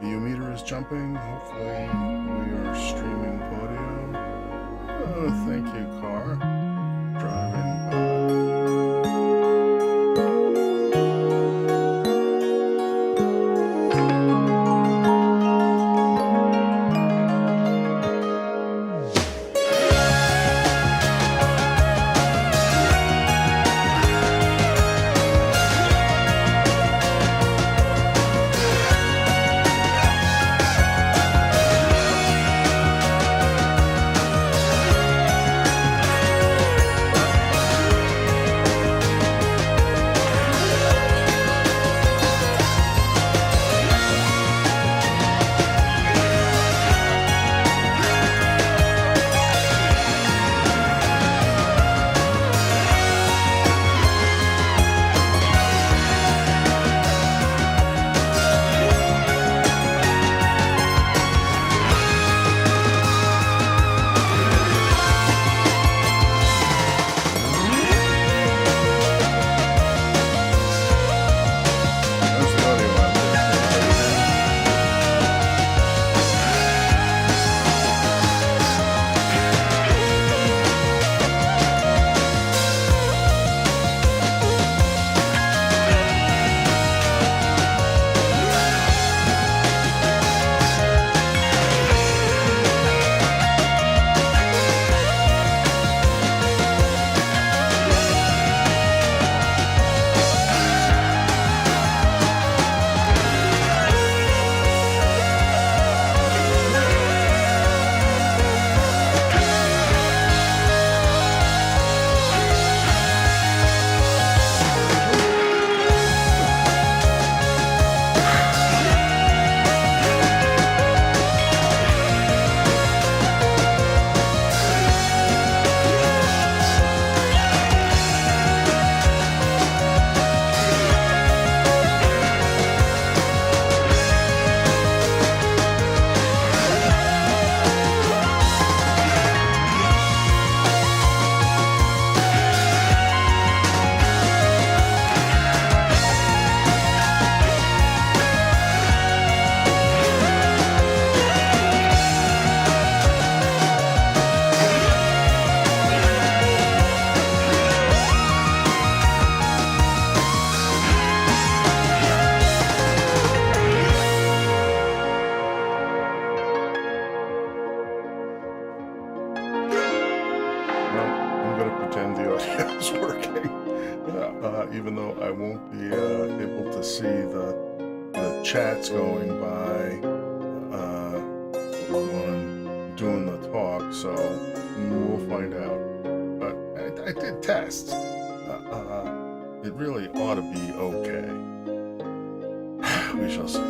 view meter is jumping. Hopefully we are streaming audio. Oh, thank you, car. Driving by. Even though I won't be able to see the chats going by when I'm doing the talk, so we'll find out. But I did tests. It really ought to be okay. We shall see.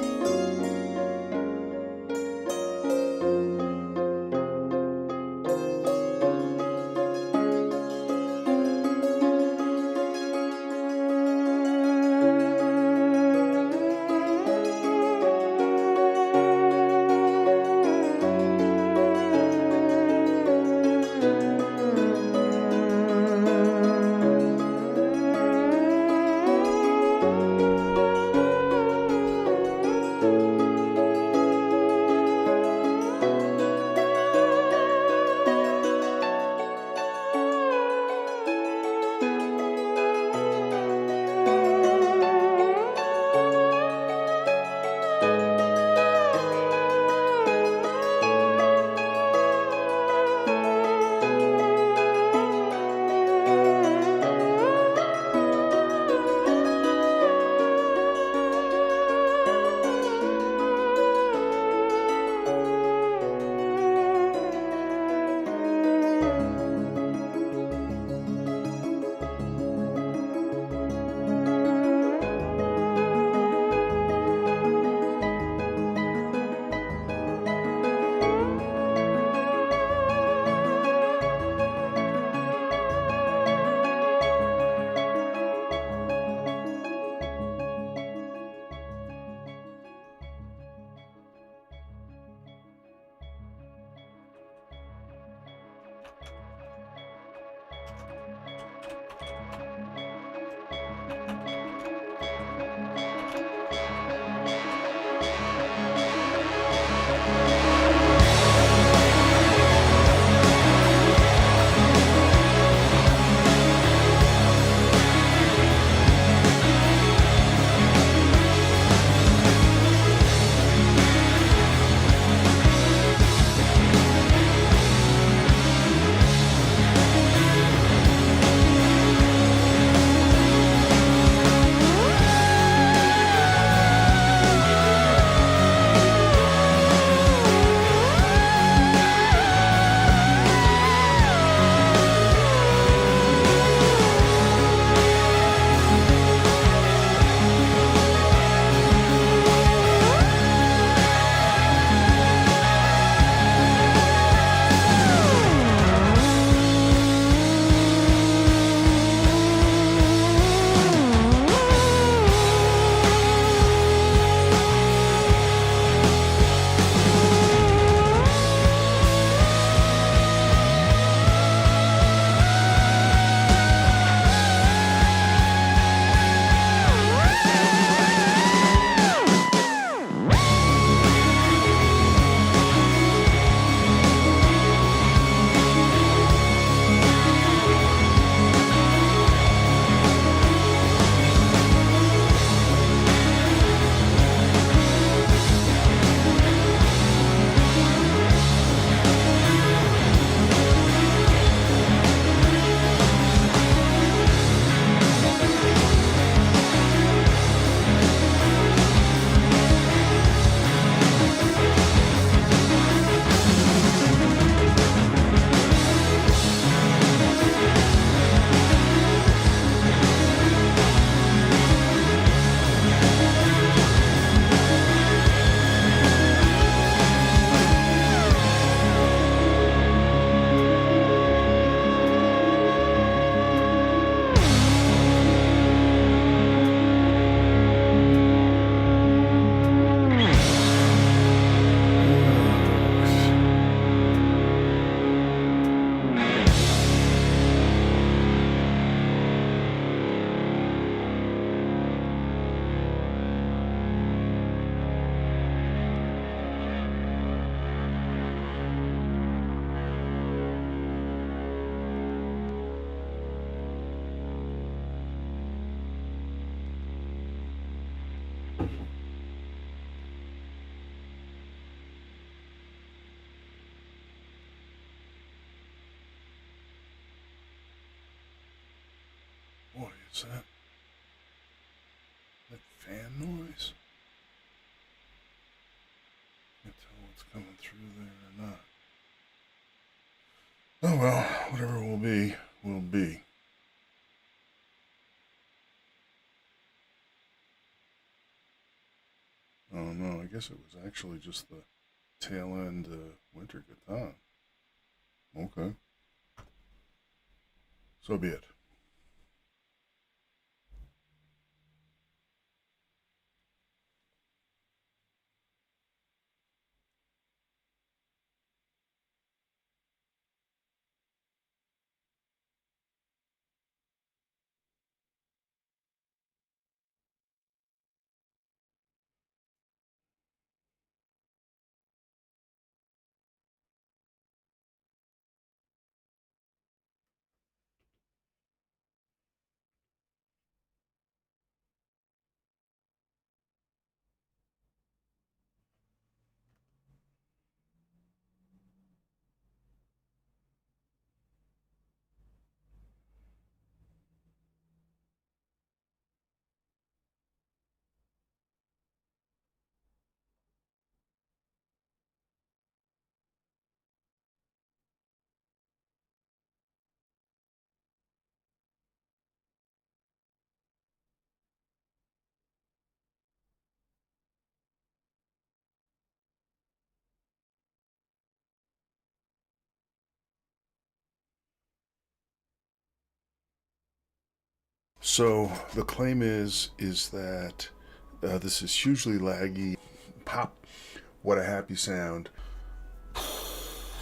Is that fan noise? Can't tell what's coming through there or not. Oh well, whatever will be, will be. Oh no, I guess it was actually just the tail end winter guitar. Okay. So be it. So the claim is that this is hugely laggy. Pop, what a happy sound.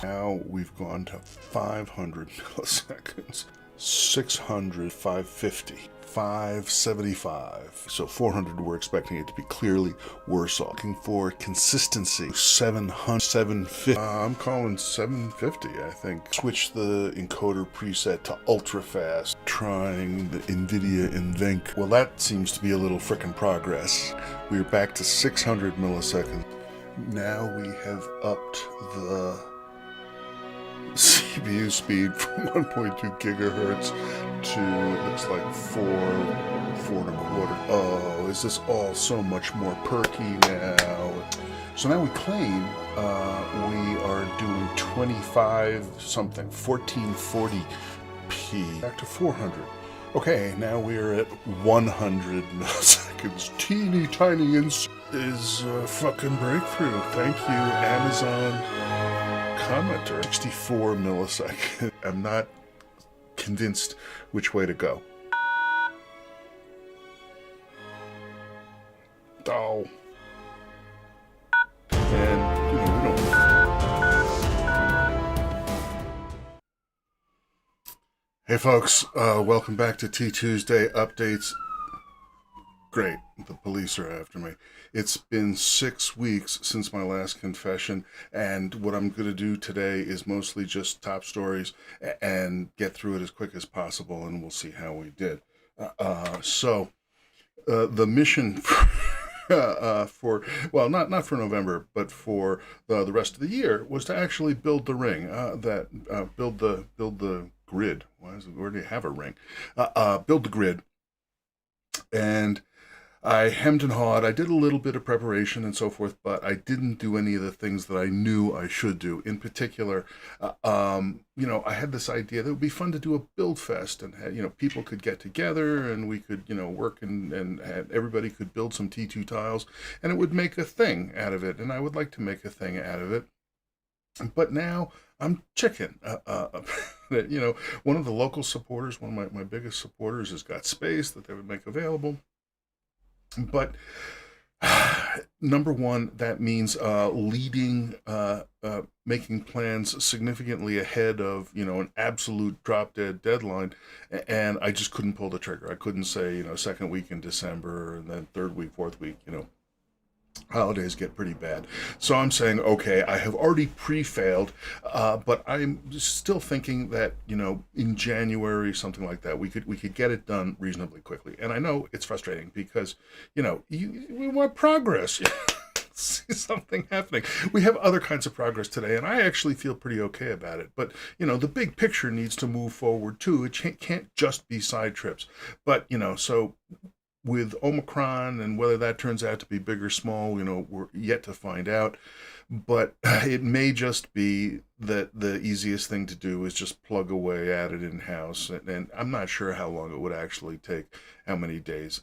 Now we've gone to 500 milliseconds, 600, 550, 575. So 400, we're expecting it to be clearly worse off. Looking for consistency, 700, 750. I'm calling 750, I think. Switch the encoder preset to ultra fast. Trying the NVIDIA Invenc. Well, that seems to be a little frickin' progress. We're back to 600 milliseconds. Now we have upped the CPU speed from 1.2 gigahertz to, looks like 4.25. Oh, is this all so much more perky now? So now we claim we are doing 25 something, 1440p, back to 400. Okay, now we are at 100 milliseconds. Teeny tiny is a fucking breakthrough. Thank you, Amazon commenter. 64 milliseconds. I'm not convinced which way to go. Oh. And, we don't. Hey folks, welcome back to T2sday updates. Great, the police are after me. It's been 6 weeks since my last confession, and what I'm going to do today is mostly just top stories and get through it as quick as possible, and we'll see how we did. The mission for well, not for November, but for the rest of the year was to actually build the ring. Build the grid. Where do you have a ring? Build the grid, and I hemmed and hawed. I did a little bit of preparation and so forth, but I didn't do any of the things that I knew I should do. In particular, I had this idea that it would be fun to do a build fest, and people could get together and we could, work and everybody could build some T2 tiles, and it would make a thing out of it. And I would like to make a thing out of it. But now I'm chicken. One of the local supporters, one of my biggest supporters, has got space that they would make available. But number one, that means making plans significantly ahead of, an absolute drop dead deadline. And I just couldn't pull the trigger. I couldn't say, second week in December and then third week, fourth week, holidays get pretty bad. So I'm saying, okay, I have already pre-failed, but I'm still thinking that, in January, something like that, we could get it done reasonably quickly. And I know it's frustrating because, we want progress. see something happening. We have other kinds of progress today, and I actually feel pretty okay about it. But, the big picture needs to move forward too. It can't just be side trips. But, so with Omicron and whether that turns out to be big or small, we're yet to find out. But it may just be that the easiest thing to do is just plug away at it in-house. And I'm not sure how long it would actually take, how many days.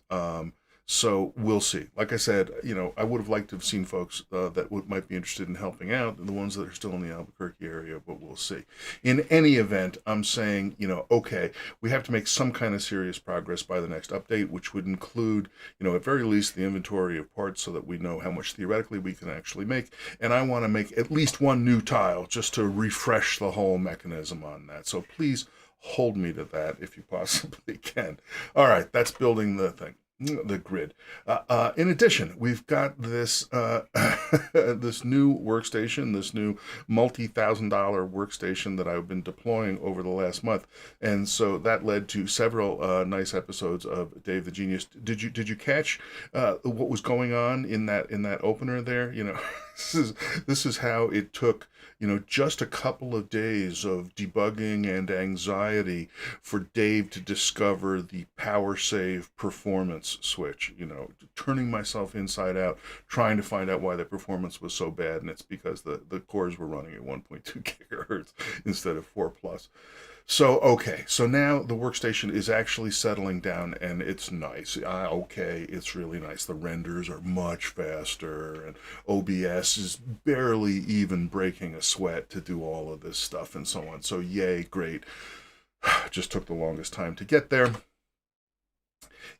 So we'll see. Like I said, I would have liked to have seen folks that might be interested in helping out, the ones that are still in the Albuquerque area, but we'll see. In any event, I'm saying, okay, we have to make some kind of serious progress by the next update, which would include, at very least the inventory of parts so that we know how much theoretically we can actually make. And I want to make at least one new tile just to refresh the whole mechanism on that. So please hold me to that if you possibly can. All right, that's building the thing. The grid. In addition, we've got this this new workstation, this new multi-$1,000 workstation that I've been deploying over the last month, and so that led to several nice episodes of Dave the Genius. Did you catch what was going on in that opener there? This is how it took just a couple of days of debugging and anxiety for Dave to discover the power save performance switch, turning myself inside out, trying to find out why the performance was so bad. And it's because the cores were running at 1.2 gigahertz instead of 4 plus. So, okay, so now the workstation is actually settling down, and it's nice. Okay, it's really nice. The renders are much faster, and OBS is barely even breaking a sweat to do all of this stuff and so on. So, yay, great. Just took the longest time to get there.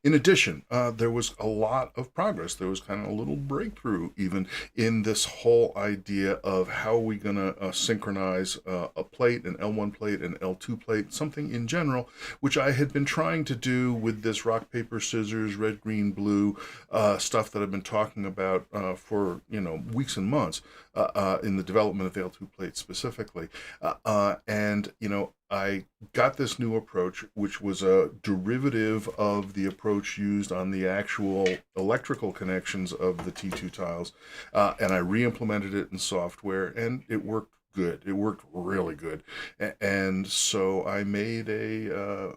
In addition, there was a lot of progress. There was kind of a little breakthrough even in this whole idea of how are we going to synchronize a plate, an L1 plate, an L2 plate, something in general, which I had been trying to do with this rock, paper, scissors, red, green, blue stuff that I've been talking about for, weeks and months in the development of the L2 plate specifically. And, I got this new approach, which was a derivative of the approach used on the actual electrical connections of the T2 tiles, and I re-implemented it in software, and it worked good. It worked really good. And so I made a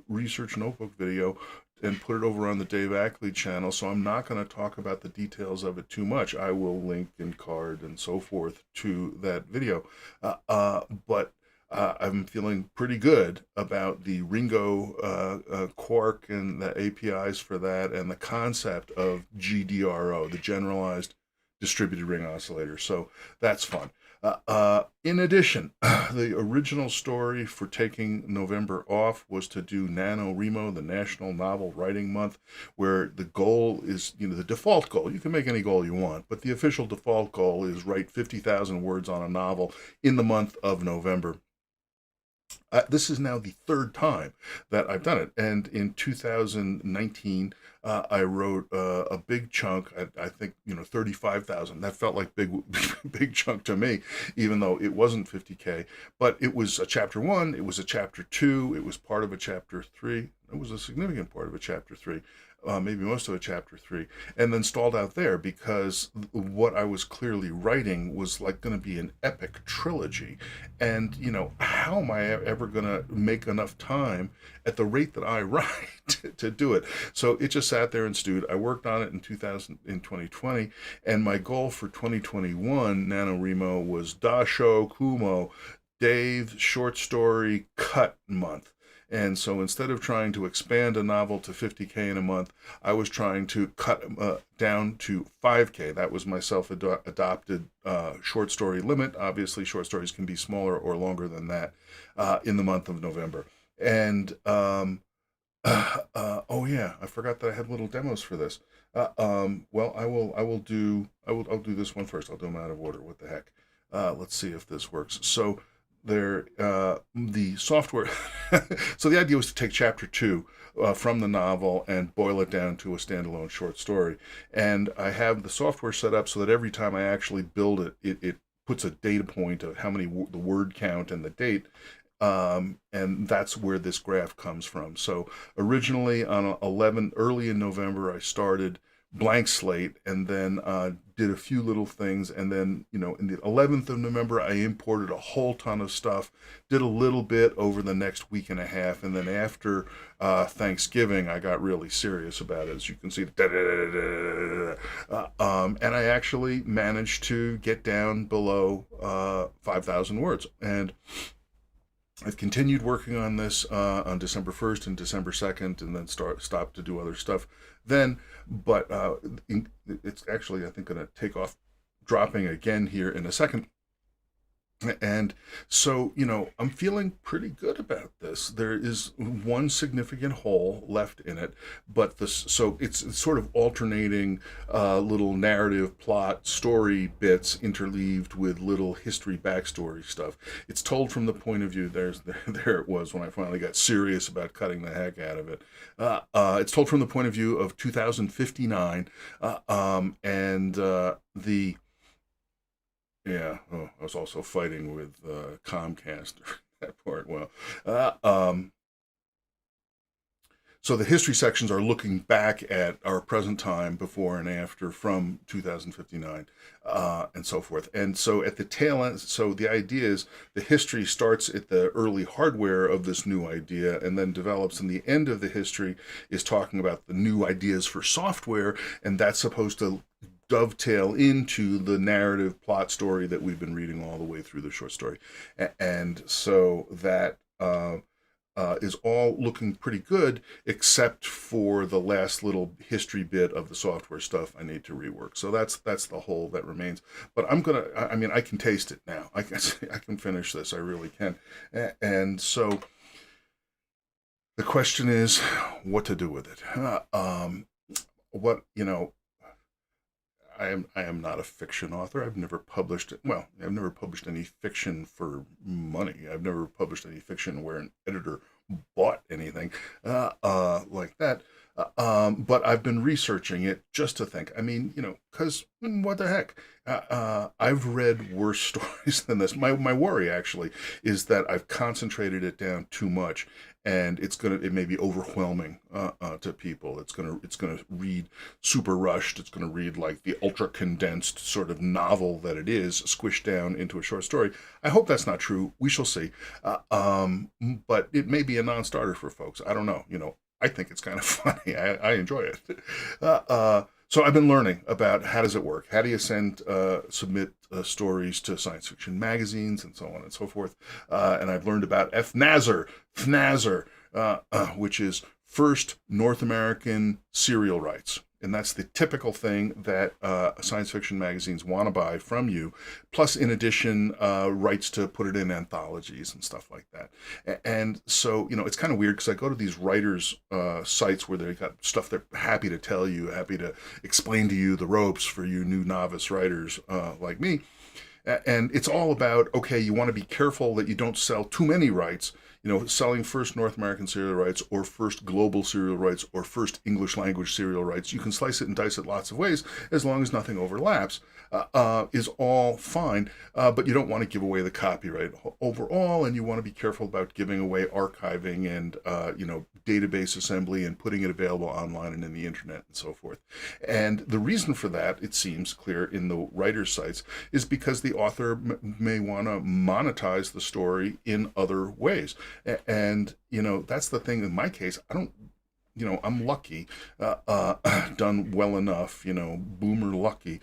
research notebook video and put it over on the Dave Ackley channel, so I'm not going to talk about the details of it too much. I will link and card and so forth to that video. But I'm feeling pretty good about the Ringo Quark and the APIs for that, and the concept of GDRO, the Generalized Distributed Ring Oscillator. So that's fun. In addition, the original story for taking November off was to do NaNoWriMo, the National Novel Writing Month, where the goal is, the default goal. You can make any goal you want, but the official default goal is write 50,000 words on a novel in the month of November. This is now the third time that I've done it. And in 2019, I wrote a big chunk, I think, 35,000. That felt like big chunk to me, even though it wasn't 50K. But it was a chapter 1, it was a chapter 2, it was part of a chapter 3. It was a significant part of a chapter 3. Maybe most of a chapter 3, and then stalled out there because what I was clearly writing was like going to be an epic trilogy. And, how am I ever going to make enough time at the rate that I write to do it? So it just sat there and stewed. I worked on it in 2020, and my goal for 2021, NaNoWriMo, was Dasho Kumo, Dave's short story cut month. And so instead of trying to expand a novel to 50K in a month, I was trying to cut down to 5K. That was my self-adopted short story limit. Obviously, short stories can be smaller or longer than that in the month of November. And oh yeah, I forgot that I had little demos for this. Well, I'll do this one first. I'll do them out of order. What the heck? Let's see if this works. So the software. So the idea was to take chapter 2 from the novel and boil it down to a standalone short story. And I have the software set up so that every time I actually build it, it puts a data point of how many the word count and the date. And that's where this graph comes from. So originally on early in November, I started blank slate, and then did a few little things, and then, in the 11th of November, I imported a whole ton of stuff, did a little bit over the next week and a half, and then after Thanksgiving, I got really serious about it, as you can see. And I actually managed to get down below 5,000 words, and I've continued working on this on December 1st and December 2nd, and then stopped to do other stuff then. But it's actually, I think, going to take off dropping again here in a second. And so, I'm feeling pretty good about this. There is one significant hole left in it, but so it's sort of alternating little narrative, plot, story bits interleaved with little history, backstory stuff. It's told from the point of view, there it was when I finally got serious about cutting the heck out of it. It's told from the point of view of 2059, and yeah, I was also fighting with Comcast that part. Well, so the history sections are looking back at our present time, before and after, from 2059, and so forth. And so at the tail end, so the idea is the history starts at the early hardware of this new idea, and then develops, and the end of the history is talking about the new ideas for software, and that's supposed to dovetail into the narrative plot story that we've been reading all the way through the short story. And so that is all looking pretty good, except for the last little history bit of the software stuff I need to rework. So that's the hole that remains. But I can taste it now. I can finish this. I really can. And so the question is what to do with it. I am not a fiction author. I've never published any fiction for money. I've never published any fiction where an editor bought anything like that. But I've been researching it just to think. Because what the heck? I've read worse stories than this. My worry actually is that I've concentrated it down too much, and it may be overwhelming to people. It's gonna read super rushed. It's gonna read like the ultra condensed sort of novel that it is, squished down into a short story. I hope that's not true. We shall see. But it may be a non-starter for folks. I don't know. I think it's kind of funny. I enjoy it. So I've been learning about how does it work? How do you submit stories to science fiction magazines and so on and so forth? And I've learned about FNASR, which is First North American Serial Rights. And that's the typical thing that science fiction magazines want to buy from you. Plus, in addition, rights to put it in anthologies and stuff like that. And so, it's kind of weird because I go to these writers' sites where they've got stuff they're happy to tell you, happy to explain to you the ropes for you new novice writers like me. And it's all about, okay, you want to be careful that you don't sell too many rights. Selling first North American serial rights, or first global serial rights, or first English language serial rights. You can slice it and dice it lots of ways, as long as nothing overlaps, is all fine. But you don't want to give away the copyright overall, and you want to be careful about giving away archiving and database assembly and putting it available online and in the internet and so forth. And the reason for that, it seems clear in the writer's sites, is because the author may want to monetize the story in other ways. And, that's the thing in my case. I'm lucky, done well enough, boomer lucky,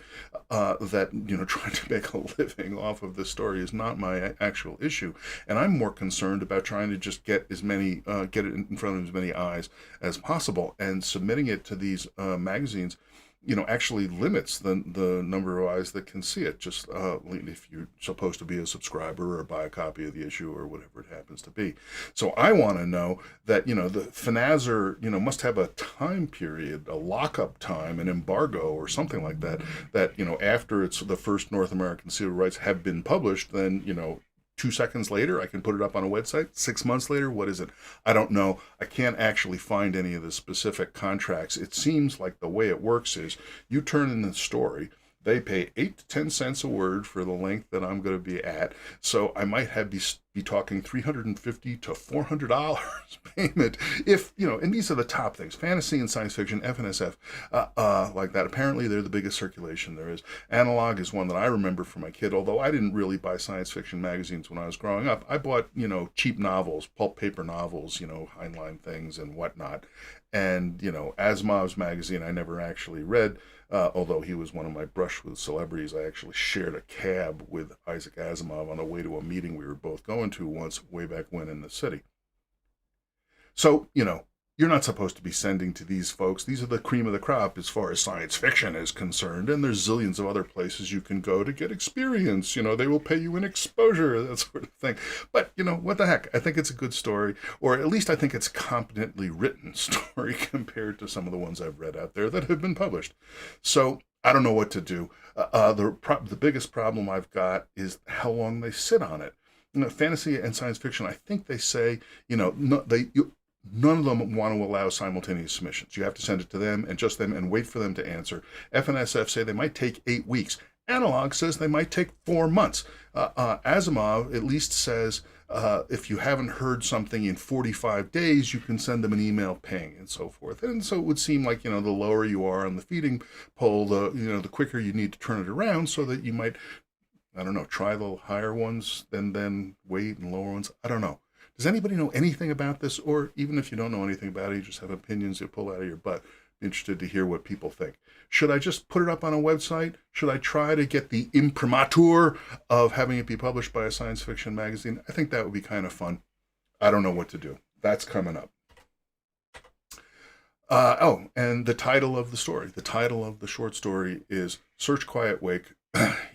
that, trying to make a living off of this story is not my actual issue. And I'm more concerned about trying to just get it in front of as many eyes as possible, and submitting it to these magazines actually limits the number of eyes that can see it, just if you're supposed to be a subscriber or buy a copy of the issue or whatever it happens to be. So I want to know that, the FNASR, must have a time period, a lockup time, an embargo or something like that, after it's the first North American serial rights have been published, then, 2 seconds later, I can put it up on a website. 6 months later, what is it? I don't know. I can't actually find any of the specific contracts. It seems like the way it works is you turn in the story, They pay 8 to 10 cents a word for the length that I'm going to be at. So I might be talking $350 to $400 payment if, and these are the top things: fantasy and science fiction, FNSF, like that. Apparently they're the biggest circulation there is. Analog is one that I remember from my kid, although I didn't really buy science fiction magazines when I was growing up. I bought, cheap novels, pulp paper novels, Heinlein things and whatnot. And, Asimov's magazine I never actually read. Although he was one of my brush with celebrities, I actually shared a cab with Isaac Asimov on the way to a meeting we were both going to once, way back when in the city. So, you're not supposed to be sending to these folks. These are the cream of the crop as far as science fiction is concerned. And there's zillions of other places you can go to get experience. They will pay you in exposure, that sort of thing. But, what the heck? I think it's a good story, or at least I think it's a competently written story compared to some of the ones I've read out there that have been published. So I don't know what to do. The biggest problem I've got is how long they sit on it. Fantasy and science fiction, I think they say, none of them want to allow simultaneous submissions. You have to send it to them and just them and wait for them to answer. FNSF say they might take 8 weeks. Analog says they might take 4 months. Asimov at least says if you haven't heard something in 45 days, you can send them an email ping and so forth. And so it would seem like, the lower you are on the feeding pole, the quicker you need to turn it around so that you might, try the higher ones and then wait and lower ones. I don't know. Does anybody know anything about this? Or even if you don't know anything about it, you just have opinions you pull out of your butt. Be interested to hear what people think. Should I just put it up on a website? Should I try to get the imprimatur of having it be published by a science fiction magazine? I think that would be kind of fun. I don't know what to do. That's coming up. And the title of the story. The title of the short story is Search Quiet Wake.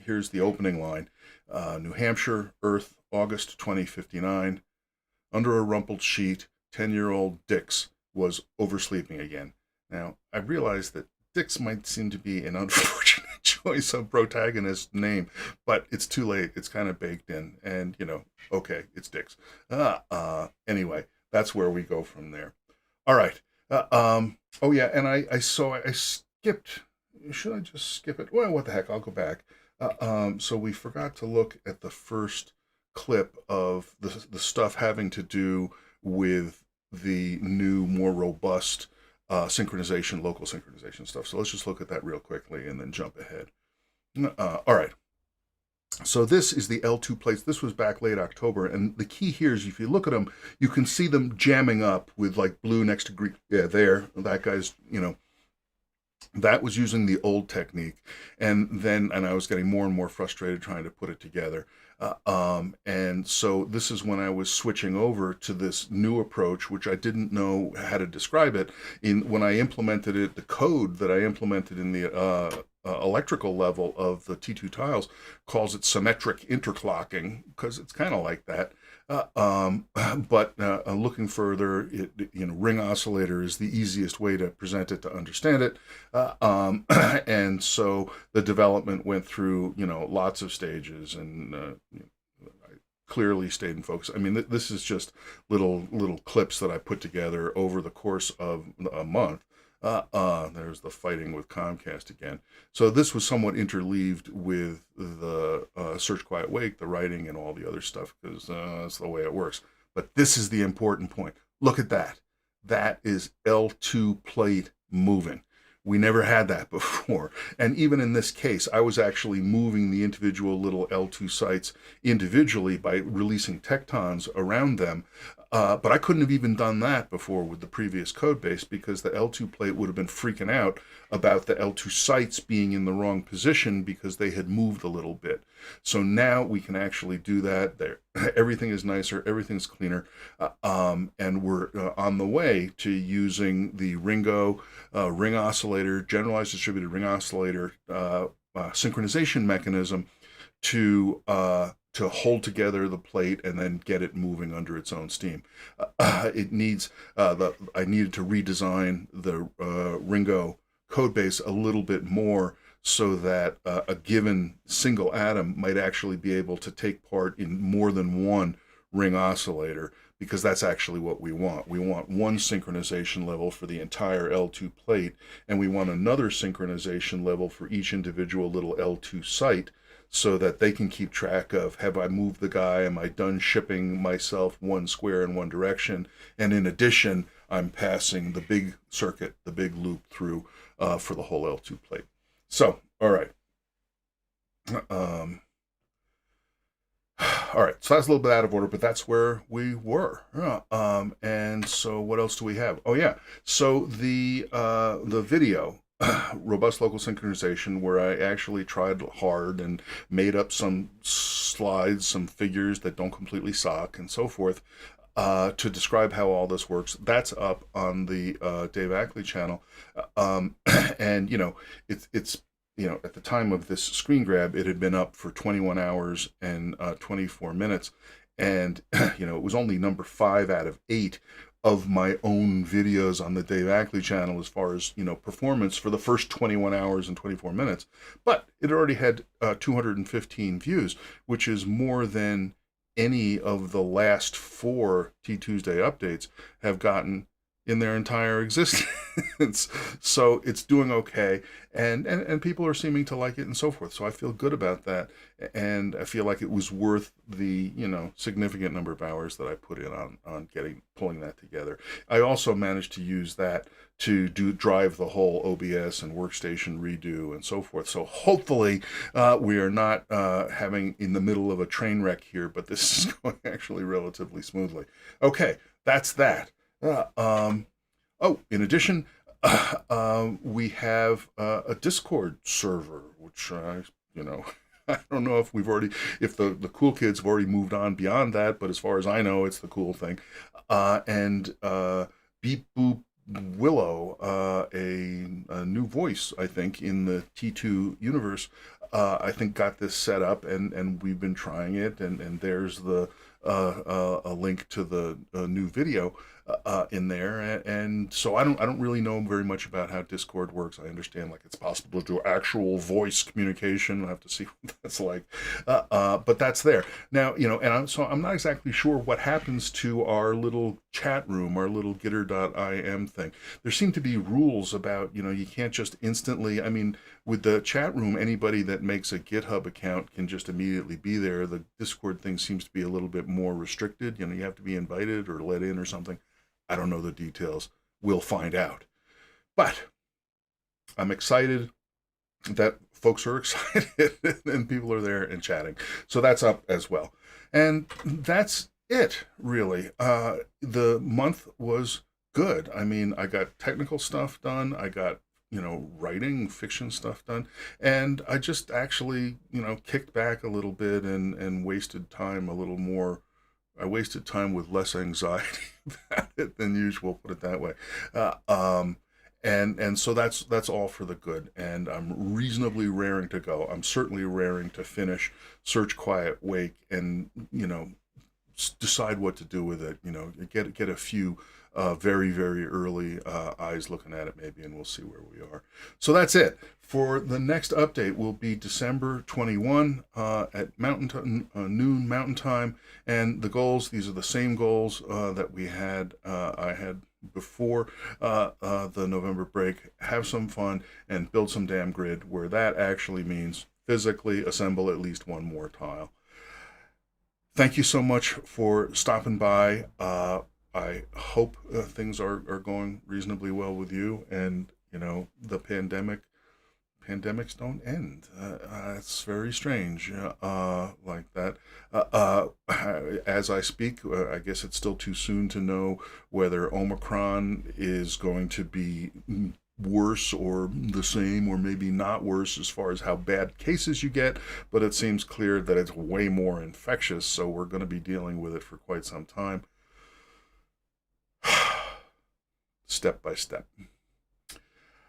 Here's the opening line. New Hampshire, Earth, August 2059. Under a rumpled sheet, 10-year-old Dix was oversleeping again. Now, I realize that Dix might seem to be an unfortunate choice of protagonist name, but it's too late. It's kind of baked in, and, okay, it's Dix. Anyway, that's where we go from there. All right. Oh, yeah, and I skipped. Should I just skip it? Well, what the heck? I'll go back. So we forgot to look at the first clip of the stuff having to do with the new, more robust synchronization, local synchronization stuff. So let's just look at that real quickly and then jump ahead. All right. So this is the L2 plates. This was back late October. And the key here is if you look at them, you can see them jamming up with like blue next to green. Yeah, there. That guy's, that was using the old technique. And I was getting more and more frustrated trying to put it together. And so this is when I was switching over to this new approach, which I didn't know how to describe it. When I implemented it, the code that I implemented in the electrical level of the T2 tiles calls it symmetric interclocking, because it's kind of like that. But looking further, ring oscillator is the easiest way to present it, to understand it. And so the development went through, lots of stages, and I clearly stayed in focus. I mean, this is just little clips that I put together over the course of a month. There's the fighting with Comcast again. So this was somewhat interleaved with the Search Quiet Wake, the writing, and all the other stuff, because that's the way it works. But this is the important point. Look at that. That is L2 plate moving. We never had that before. And even in this case, I was actually moving the individual little L2 sites individually by releasing tectons around them. But I couldn't have even done that before with the previous code base, because the L2 plate would have been freaking out about the L2 sites being in the wrong position because they had moved a little bit. So now we can actually do that. There, everything is nicer, everything's cleaner, and we're on the way to using the Ringo ring oscillator, generalized distributed ring oscillator synchronization mechanism to hold together the plate and then get it moving under its own steam. I needed to redesign the Ringo code base a little bit more so that a given single atom might actually be able to take part in more than one ring oscillator. because that's actually what we want. We want one synchronization level for the entire L2 plate, and we want another synchronization level for each individual little L2 site, so that they can keep track of, have I moved the guy, am I done shipping myself one square in one direction, and in addition, I'm passing the big circuit, the big loop through for the whole L2 plate. So, all right. All right, so that's a little bit out of order, but that's where we were. And so what else do we have? Oh yeah, so the video, robust local synchronization, where I actually tried hard and made up some slides, some figures that don't completely sock and so forth, to describe how all this works. That's up on the Dave Ackley channel. And, you know, it's you know, at the time of this screen grab, it had been up for 21 hours and 24 minutes. And, you know, it was only number 5 out of 8 of my own videos on the Dave Ackley channel as far as, you know, performance for the first 21 hours and 24 minutes. But it already had 215 views, which is more than any of the last 4 T2sday updates have gotten in their entire existence. So it's doing okay, and people are seeming to like it and so forth. So I feel good about that, and I feel like it was worth the, you know, significant number of hours that I put in on pulling that together. I also managed to use that to drive the whole OBS and workstation redo and so forth. So hopefully we are not having in the middle of a train wreck here, but this is going actually relatively smoothly. Okay, that's that. Oh, in addition, we have a Discord server, which you know, I don't know if if the cool kids have already moved on beyond that, but as far as I know, it's the cool thing. And Beep Boop Willow, a new voice, I think, in the T2 universe, I think got this set up, and we've been trying it, and there's the a link to the new video in there, and so I don't really know very much about how Discord works. I understand, like, it's possible to do actual voice communication. I'll have to see what that's like, but that's there now, you know. And I'm not exactly sure what happens to our little chat room, our little gitter.im thing. There seem to be rules about, you know, you can't just instantly, I mean, with the chat room, anybody that makes a GitHub account can just immediately be there. The Discord thing seems to be a little bit more restricted. You know, you have to be invited or let in or something. I don't know the details. We'll find out. But I'm excited that folks are excited and people are there and chatting. So that's up as well. And that's it, really. The month was good. I mean, I got technical stuff done. I got, you know, writing fiction stuff done. And I just actually, you know, kicked back a little bit and wasted time a little more. I wasted time with less anxiety about it than usual, put it that way. And so that's all for the good. And I'm reasonably raring to go. I'm certainly raring to finish Search Quiet Wake and, you know, decide what to do with it. You know, get a few very, very early eyes looking at it maybe, and we'll see where we are. So that's it. For the next update will be December 21 at noon Mountain Time. And the goals, these are the same goals that we had, I had before the November break. Have some fun and build some damn grid, where that actually means physically assemble at least one more tile. Thank you so much for stopping by. I hope things are going reasonably well with you, and, you know, the pandemics don't end. It's very strange, like that. As I speak, I guess it's still too soon to know whether Omicron is going to be worse or the same, or maybe not worse as far as how bad cases you get, but it seems clear that it's way more infectious, so we're going to be dealing with it for quite some time. Step by step.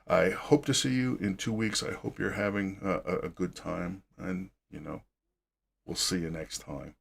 I hope to see you in 2 weeks. I hope you're having a good time, and, you know, we'll see you next time.